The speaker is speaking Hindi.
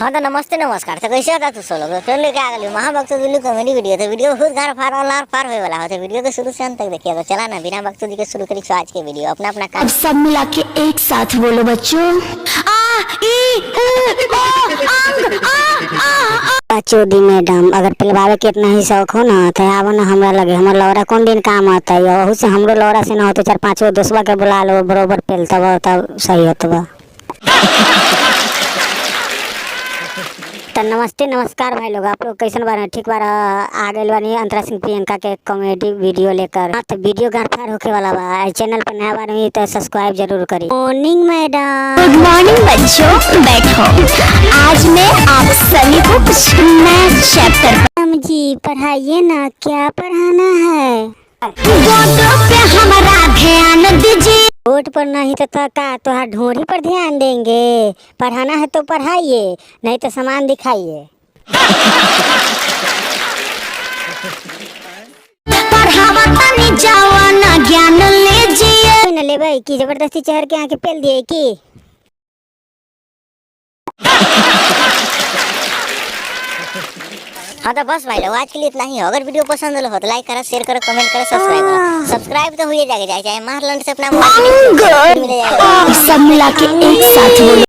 हाँ तो नमस्ते नमस्कार। तो कैसे होता तू सब लोग फिर लेके आ गए महाभक्त दिल्ली कॉमेडी वीडियो। तो वीडियो बहुत घर फार और लार फार होए वाला हो। तो वीडियो को शुरू से अंत तक देखिए। तो चला ना बिना भक्त जी के शुरू करी आज के वीडियो अपना अपना अब सब मिला के एक साथ बोलो बच्चों। चौधरी मैडम अगर पिलवावे के इतना ही शौक हो ना तो आवो ना हमरा लगे। हमर लौरा कौन दिन काम आता है वहू से हमरो लौरा से ना हो तो 4-5 दोस्तवा के बुला लो बरोबर पेल तब सही होतबा। तो नमस्ते नमस्कार भाई लोग, आप लोग कैसन बारे ठीक बार आ गए बानी अंतरा सिंह प्रियंका के कॉमेडी वीडियो लेकर। तो वीडियो गारफार होके वाला बा। चैनल पर नया बार में तो सब्सक्राइब जरूर करी। Morning madam. गुड मॉर्निंग बच्चों, बैठो। आज मैं आप सभी को कुछ नया चैप्टर जी पढ़ाइए ना, क्या पढ़ाना है? पे हमारा ध्यान दीजिए। वोट पर नहीं तो का तो ढोरी पर ध्यान देंगे। पढ़ाना है तो पढ़ाइए, नहीं तो सामान दिखाइए। ज्ञान लीजिए। न ले भाई की जबरदस्ती चढ़ के आके पेल दिए की। हाँ तो बस भाई लोग आज के लिए इतना ही हो। अगर वीडियो पसंद हो तो लाइक करो, शेयर करो, कमेंट करो, सब्सक्राइब करो। सब्सक्राइब तो हुई जाएगा, चाहे मार लंड से अपना सब मिला के एक साथ बोलो।